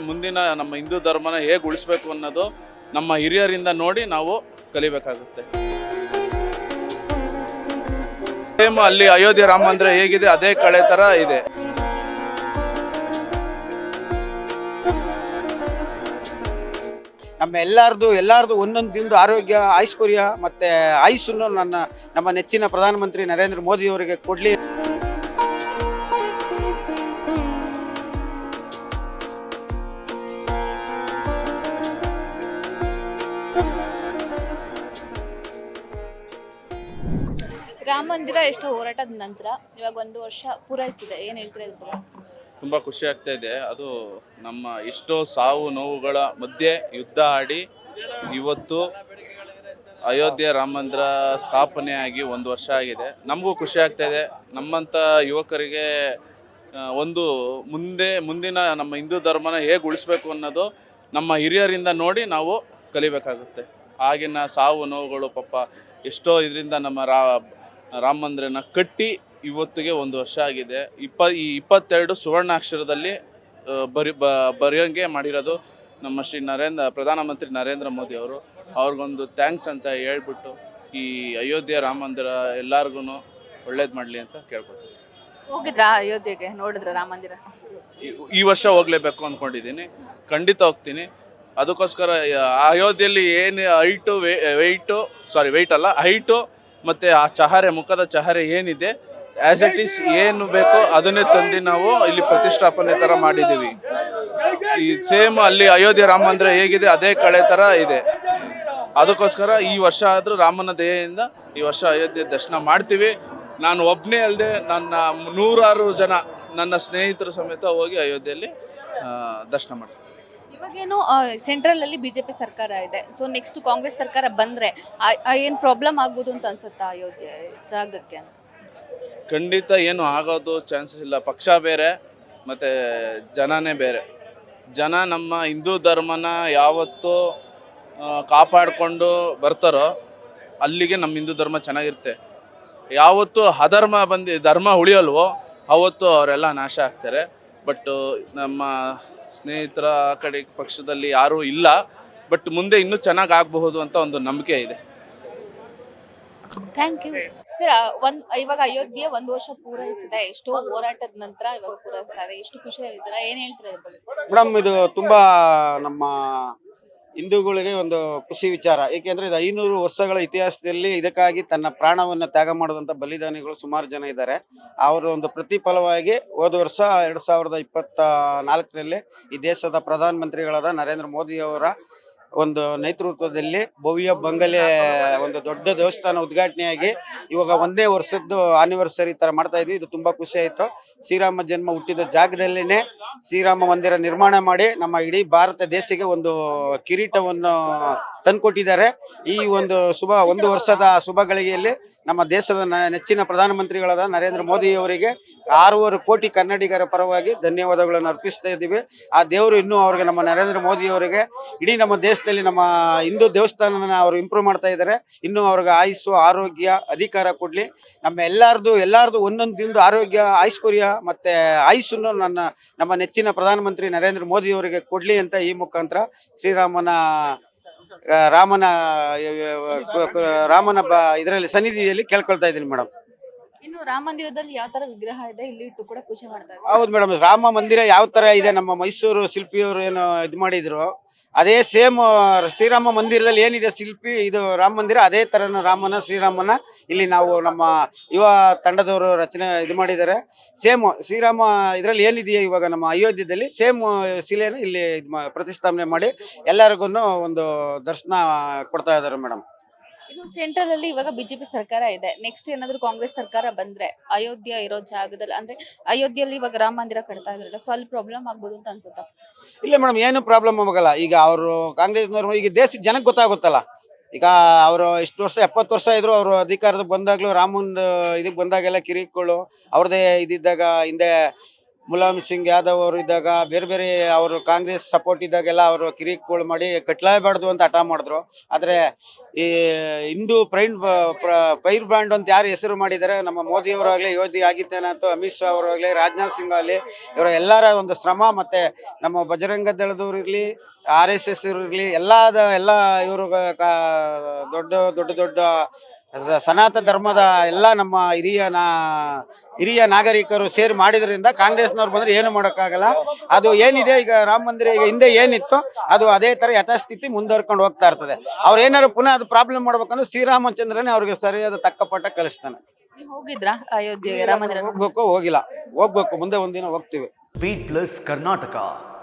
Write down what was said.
ಮುಂದಿನ ನಮ್ಮ ಹಿಂದೂ ಧರ್ಮನ ಹೇಗೆ ಉಳಿಸ್ಬೇಕು ಅನ್ನೋದು ನಮ್ಮ ಹಿರಿಯರಿಂದ ನೋಡಿ ನಾವು ಕಲಿಬೇಕಾಗುತ್ತೆ. ಸೇಮ್ ಅಲ್ಲಿ ಅಯೋಧ್ಯೆ ರಾಮ ಮಂದಿರ ಹೇಗಿದೆ ಅದೇ ಕಡೆ ತರ ಇದೆ. ನಮ್ಮ ಎಲ್ಲಾರ್ದು ಒಂದೊಂದು ದಿನದ ಆರೋಗ್ಯ, ಐಶ್ವರ್ಯ ಮತ್ತೆ ಆಯುಸ್ಸನ್ನು ನಮ್ಮ ನೆಚ್ಚಿನ ಪ್ರಧಾನಮಂತ್ರಿ ನರೇಂದ್ರ ಮೋದಿ ಅವರಿಗೆ ಕೊಡ್ಲಿ. ರಾಮ ಮಂದಿರ ಎಷ್ಟು ಹೋರಾಟದ ನಂತರ ಇವಾಗ 1 ವರ್ಷ ಪೂರೈಸಿದೆ, ಏನ್ ಹೇಳ್ತೀರಾ ಇದ್ರ ಬಗ್ಗೆ? ತುಂಬ ಖುಷಿ ಆಗ್ತಾ ಇದೆ. ಅದು ನಮ್ಮ ಎಷ್ಟೋ ಸಾವು ನೋವುಗಳ ಮಧ್ಯೆ ಯುದ್ಧ ಆಡಿ ಇವತ್ತು ಅಯೋಧ್ಯೆ ರಾಮ ಮಂದಿರ ಸ್ಥಾಪನೆ ಆಗಿ 1 ವರ್ಷ ಆಗಿದೆ. ನಮಗೂ ಖುಷಿ ಆಗ್ತಾ ಇದೆ. ನಮ್ಮಂಥ ಯುವಕರಿಗೆ ಒಂದು ಮುಂದಿನ ನಮ್ಮ ಹಿಂದೂ ಧರ್ಮನ ಹೇಗೆ ಉಳಿಸ್ಬೇಕು ಅನ್ನೋದು ನಮ್ಮ ಹಿರಿಯರಿಂದ ನೋಡಿ ನಾವು ಕಲಿಬೇಕಾಗುತ್ತೆ. ಆಗಿನ ಸಾವು ನೋವುಗಳು ಪಾಪ ಎಷ್ಟೋ ಇದರಿಂದ ನಮ್ಮ ರಾಮ ಮಂದಿರನ ಕಟ್ಟಿ ಇವತ್ತಿಗೆ 1 ವರ್ಷ ಆಗಿದೆ. ಈ 22 ಸುವರ್ಣಾಕ್ಷರದಲ್ಲಿ ಬರೆಯೋಂಗೆ ಮಾಡಿರೋದು ನಮ್ಮ ಪ್ರಧಾನಮಂತ್ರಿ ನರೇಂದ್ರ ಮೋದಿ ಅವರು. ಅವ್ರಿಗೊಂದು ಥ್ಯಾಂಕ್ಸ್ ಅಂತ ಹೇಳ್ಬಿಟ್ಟು ಈ ಅಯೋಧ್ಯೆ ರಾಮ ಮಂದಿರ ಎಲ್ಲಾರ್ಗು ಒಳ್ಳೇದು ಮಾಡಲಿ ಅಂತ ಕೇಳ್ಕೊತೀವಿ. ಹೋಗಿದ್ರಾ ಅಯೋಧ್ಯೆಗೆ? ನೋಡಿದ್ರ ರಾಮ ಮಂದಿರ? ಈ ವರ್ಷ ಹೋಗ್ಲೇಬೇಕು ಅಂದ್ಕೊಂಡಿದ್ದೀನಿ. ಖಂಡಿತ ಹೋಗ್ತೀನಿ. ಅದಕ್ಕೋಸ್ಕರ ಅಯೋಧ್ಯೆಯಲ್ಲಿ ಏನು ಹೈಟು ಮತ್ತು ಆ ಚಹರೆ, ಮುಖದ ಚಹರೆ ಏನಿದೆ ಆ್ಯಸ್ ಇಟ್ ಈಸ್ ಏನು ಬೇಕೋ ಅದನ್ನೇ ತಂದು ನಾವು ಇಲ್ಲಿ ಪ್ರತಿಷ್ಠಾಪನೆ ಥರ ಮಾಡಿದ್ದೀವಿ. ಈ ಸೇಮ್ ಅಲ್ಲಿ ಅಯೋಧ್ಯೆ ರಾಮ ಮಂದಿರ ಹೇಗಿದೆ ಅದೇ ಕಡೆ ಥರ ಇದೆ. ಅದಕ್ಕೋಸ್ಕರ ಈ ವರ್ಷ ಆದರೂ ರಾಮನ ದಯೆಯಿಂದ ಈ ವರ್ಷ ಅಯೋಧ್ಯೆ ದರ್ಶನ ಮಾಡ್ತೀವಿ. ನಾನು ಒಬ್ಬನೇ ಅಲ್ಲದೆ ನನ್ನ 100 ಜನ ನನ್ನ ಸ್ನೇಹಿತರ ಸಮೇತ ಹೋಗಿ ಅಯೋಧ್ಯೆಯಲ್ಲಿ ದರ್ಶನ ಮಾಡ್ತೀವಿ. ಇವಾಗೇನು ಸೆಂಟ್ರಲ್ ಅಲ್ಲಿ ಬಿಜೆಪಿ ಸರ್ಕಾರ ಇದೆ, ಸೊ ನೆಕ್ಸ್ಟ್ ಕಾಂಗ್ರೆಸ್ ಸರ್ಕಾರ ಬಂದ್ರೆ ಏನ್ ಪ್ರಾಬ್ಲಮ್ ಆಗ್ಬೋದು ಅಂತ ಅನ್ಸುತ್ತಾ ಅಯೋಧ್ಯೆ ಜಾಗಕ್ಕೆ? ಖಂಡಿತ ಏನು ಆಗೋದು ಚಾನ್ಸಸ್ ಇಲ್ಲ. ಪಕ್ಷ ಬೇರೆ ಮತ್ತು ಜನನೇ ಬೇರೆ. ಜನ ನಮ್ಮ ಹಿಂದೂ ಧರ್ಮನ ಯಾವತ್ತೂ ಕಾಪಾಡಿಕೊಂಡು ಬರ್ತಾರೋ ಅಲ್ಲಿಗೆ ನಮ್ಮ ಹಿಂದೂ ಧರ್ಮ ಚೆನ್ನಾಗಿರುತ್ತೆ. ಯಾವತ್ತು ಧರ್ಮ ಉಳಿಯಲ್ವೋ ಅವತ್ತು ಅವರೆಲ್ಲ ನಾಶ ಆಗ್ತಾರೆ. ಬಟ್ ನಮ್ಮ ಸ್ನೇಹಿತರ ಕಡೆ ಪಕ್ಷದಲ್ಲಿ ಯಾರೂ ಇಲ್ಲ. ಬಟ್ ಮುಂದೆ ಇನ್ನೂ ಚೆನ್ನಾಗಿ ಆಗಬಹುದು ಅಂತ ಒಂದು ನಂಬಿಕೆ ಇದೆ. Thank you sir. ಇವಾಗ ಅಯೋಧ್ಯೆ 1 ವರ್ಷ ಪೂರೈಸಿದೆ, ಎಷ್ಟೋ ಹೋರಾಟದ ನಂತರ ಇವಾಗ ಪೂರೈಸ್ತಾ ಇದೆ, ಎಷ್ಟು ಖುಷಿ ಆಗಿದ್ದೀರಾ, ಏನ್ ಹೇಳ್ತೀರಾ ಇದ್ರ ಬಗ್ಗೆ? ಮೇಡಮ್, ಇದು ತುಂಬಾ ನಮ್ಮ ಹಿಂದೂಗಳಿಗೆ ಒಂದು ಖುಷಿ ವಿಚಾರ. ಏಕೆಂದ್ರೆ ಇದು 500 ವರ್ಷಗಳ ಇತಿಹಾಸದಲ್ಲಿ ಇದಕ್ಕಾಗಿ ತನ್ನ ಪ್ರಾಣವನ್ನು ತ್ಯಾಗ ಮಾಡಿದಂಥ ಬಲಿದಾನಿಗಳು ಸುಮಾರು ಜನ ಇದ್ದಾರೆ. ಅವರ ಒಂದು ಪ್ರತಿಫಲವಾಗಿ ಹೋದ ವರ್ಷ 2024ರಲ್ಲಿ ಈ ದೇಶದ ಪ್ರಧಾನಮಂತ್ರಿಗಳಾದ ನರೇಂದ್ರ ಮೋದಿ ಅವರ ಒಂದು ನೇತೃತ್ವದಲ್ಲಿ ಭವ್ಯ ಬಂಗಲೆ ಒಂದು ದೊಡ್ಡ ದೇವಸ್ಥಾನ ಉದ್ಘಾಟನೆಯಾಗಿ ಇವಾಗ 1ನೇ ವರ್ಷದ್ದು ಆನಿವರ್ಸರಿ ತರ ಮಾಡ್ತಾ ಇದ್ವಿ. ಇದು ತುಂಬಾ ಖುಷಿ ಆಯ್ತು. ಶ್ರೀರಾಮ ಜನ್ಮ ಹುಟ್ಟಿದ ಜಾಗದಲ್ಲಿನೇ ಶ್ರೀರಾಮ ಮಂದಿರ ನಿರ್ಮಾಣ ಮಾಡಿ ನಮ್ಮ ಇಡೀ ಭಾರತ ದೇಶಕ್ಕೆ ಒಂದು ಕಿರೀಟವನ್ನು ತಂದುಕೊಟ್ಟಿದ್ದಾರೆ. ಈ ಒಂದು 1 ವರ್ಷದ ಶುಭ ಗಳಿಗೆಯಲ್ಲಿ ನಮ್ಮ ದೇಶದ ನೆಚ್ಚಿನ ಪ್ರಧಾನಮಂತ್ರಿಗಳಾದ ನರೇಂದ್ರ ಮೋದಿ ಅವರಿಗೆ 6 ಕೋಟಿ ಕನ್ನಡಿಗರ ಪರವಾಗಿ ಧನ್ಯವಾದಗಳನ್ನು ಅರ್ಪಿಸ್ತಾ ಇದ್ದೀವಿ. ಆ ದೇವರು ಇನ್ನೂ ಅವ್ರಿಗೆ, ನಮ್ಮ ನರೇಂದ್ರ ಮೋದಿ ಅವರಿಗೆ, ಇಡೀ ನಮ್ಮ ದೇಶದಲ್ಲಿ ನಮ್ಮ ಹಿಂದೂ ದೇವಸ್ಥಾನನ ಅವರು ಇಂಪ್ರೂವ್ ಮಾಡ್ತಾ ಇದ್ದಾರೆ. ಇನ್ನೂ ಅವ್ರಿಗೆ ಆಯುಸ್ಸು, ಆರೋಗ್ಯ, ಅಧಿಕಾರ ಕೊಡ್ಲಿ. ನಮ್ಮ ಎಲ್ಲಾರ್ದು ಒಂದೊಂದು ದಿನದ ಆರೋಗ್ಯ, ಐಶ್ವರ್ಯ ಮತ್ತೆ ಆಯುಸ್ಸನ್ನು ನಮ್ಮ ನೆಚ್ಚಿನ ಪ್ರಧಾನಮಂತ್ರಿ ನರೇಂದ್ರ ಮೋದಿ ಅವರಿಗೆ ಕೊಡ್ಲಿ ಅಂತ ಈ ಮುಖಾಂತರ ರಾಮನ ಇದರಲ್ಲಿ ಸನ್ನಿಧಿಯಲ್ಲಿ ಕೇಳ್ಕೊಳ್ತಾ ಇದ್ದೀನಿ ಮೇಡಮ್. ಇನ್ನು ರಾಮ ಮಂದಿರದಲ್ಲಿ ಯಾವ ತರ ವಿಗ್ರಹ ಇದೆ ಇಲ್ಲಿ ಇಟ್ಟು ಕೂಡ ಪೂಜೆ ಮಾಡ್ತಾರೆ? ಹೌದು ಮೇಡಮ್, ರಾಮ ಮಂದಿರ ಯಾವ ತರ ಇದೆ, ನಮ್ಮ ಮೈಸೂರು ಶಿಲ್ಪಿಯವರು ಏನು ಇದು ಮಾಡಿದ್ರು ಅದೇ ಸೇಮ್ ಶ್ರೀರಾಮ ಮಂದಿರದಲ್ಲಿ ಏನಿದೆ ಶಿಲ್ಪಿ, ಇದು ರಾಮ ಮಂದಿರ ಅದೇ ತರ ಶ್ರೀರಾಮನ ಇಲ್ಲಿ ನಾವು ನಮ್ಮ ಯುವ ತಂಡದವರು ರಚನೆ ಇದು ಮಾಡಿದ್ದಾರೆ. ಸೇಮ್ ಶ್ರೀರಾಮ ಇದರಲ್ಲಿ ಏನಿದೆಯಾ ಇವಾಗ ನಮ್ಮ ಅಯೋಧ್ಯೆಯಲ್ಲಿ ಸೇಮ್ ಶಿಲೆನ ಇಲ್ಲಿ ಪ್ರತಿಷ್ಠಾಪನೆ ಮಾಡಿ ಎಲ್ಲರಿಗೂ ಒಂದು ದರ್ಶನ ಕೊಡ್ತಾ ಇದ್ದಾರೆ ಮೇಡಮ್. ಇನ್ನು ಸೆಂಟ್ರಲ್ ಅಲ್ಲಿ ಇವಾಗ ಬಿಜೆಪಿ ಸರ್ಕಾರ ಇದೆ, ನೆಕ್ಸ್ಟ್ ಏನಾದ್ರು ಕಾಂಗ್ರೆಸ್ ಸರ್ಕಾರ ಬಂದ್ರೆ ಅಯೋಧ್ಯೆ ಇರೋ ಜಾಗದಲ್ಲಿ, ಅಂದ್ರೆ ಅಯೋಧ್ಯೆಯಲ್ಲಿ ಇವಾಗ ರಾಮ ಮಂದಿರ ಕಟ್ತಾ ಇದ್ರಲ್ಲ, ಸೊ ಅಲ್ಲಿ ಪ್ರಾಬ್ಲಮ್ ಆಗ್ಬೋದು ಅಂತ ಅನ್ಸುತ್ತಾ? ಇಲ್ಲ ಮೇಡಮ್, ಏನು ಪ್ರಾಬ್ಲಮ್ ಆಗಲ್ಲ. ಈಗ ಅವರು ಕಾಂಗ್ರೆಸ್ನವರು ಈಗ ದೇಶದ ಜನಕ್ಕೆ ಗೊತ್ತಾಗುತ್ತಲ್ಲ. ಈಗ ಅವರು ಇಷ್ಟು ವರ್ಷ 70 ವರ್ಷ ಇದ್ರು, ಅವರು ಅಧಿಕಾರದ ಬಂದಾಗ್ಲೂ ರಾಮಂದು ಇದಕ್ಕೆ ಬಂದಾಗೆಲ್ಲ ಕಿರಿಕ್ಗಳು ಅವ್ರದೇ ಇದ್ದಿದ್ದಾಗ ಹಿಂದೆ ಮುಲಾಯಂ ಸಿಂಗ್ ಯಾದವ್ ಅವರು ಇದ್ದಾಗ ಬೇರೆ ಬೇರೆ ಅವರು ಕಾಂಗ್ರೆಸ್ ಸಪೋರ್ಟ್ ಇದ್ದಾಗೆಲ್ಲ ಅವರು ಕಿರಿಕ್ಗಳು ಮಾಡಿ ಕಟ್ಲಾಯಬಾರ್ದು ಅಂತ ಹಠ ಮಾಡಿದ್ರು. ಆದರೆ ಈ ಹಿಂದೂ ಪೈರ್ ಬ್ರ್ಯಾಂಡ್ ಅಂತ ಯಾರು ಹೆಸರು ಮಾಡಿದ್ದಾರೆ, ನಮ್ಮ ಮೋದಿಯವರಾಗಲಿ, ಯೋಗಿ ಆದಿತ್ಯನಾಥ್, ಅಮಿತ್ ಶಾ ಅವರಾಗಲಿ, ರಾಜನಾಥ್ ಸಿಂಗ್ ಆಗಲಿ, ಇವರ ಎಲ್ಲರ ಒಂದು ಶ್ರಮ, ಮತ್ತು ನಮ್ಮ ಬಜರಂಗ ದಳದವ್ರು ಇರಲಿ, RSS ಇರಲಿ, ಎಲ್ಲ ಇವರು ದೊಡ್ಡ ಸನಾತನ ಧರ್ಮದ ಎಲ್ಲ ನಮ್ಮ ಹಿರಿಯ ನಾಗರಿಕರು ಸೇರಿ ಮಾಡಿದ್ರಿಂದ ಕಾಂಗ್ರೆಸ್ನವ್ರು ಬಂದ್ರೆ ಏನು ಮಾಡೋಕ್ಕಾಗಲ್ಲ. ಅದು ಏನಿದೆ ಈಗ ರಾಮ ಮಂದಿರ ಈಗ ಹಿಂದೆ ಏನಿತ್ತು ಅದು ಅದೇ ತರ ಯಥಾಸ್ಥಿತಿ ಮುಂದುವರ್ಕೊಂಡು ಹೋಗ್ತಾ ಇರ್ತದೆ. ಅವ್ರು ಏನಾದ್ರು ಪುನಃ ಅದು ಪ್ರಾಬ್ಲಮ್ ಮಾಡ್ಬೇಕಂದ್ರೆ ಶ್ರೀರಾಮಚಂದ್ರನೇ ಅವ್ರಿಗೆ ಸರಿಯಾದ ತಕ್ಕ ಪಾಠ ಕಲಿಸ್ತಾನೆ. ನೀವು ಹೋಗಿದ್ರಾ ಅಯೋಧ್ಯೆಗೆ, ರಾಮ ಮಂದಿರ? ಹೋಗ್ಬೇಕು, ಮುಂದೆ ಒಂದಿನ ಹೋಗ್ತೀವಿ. Feed Plus Karnataka.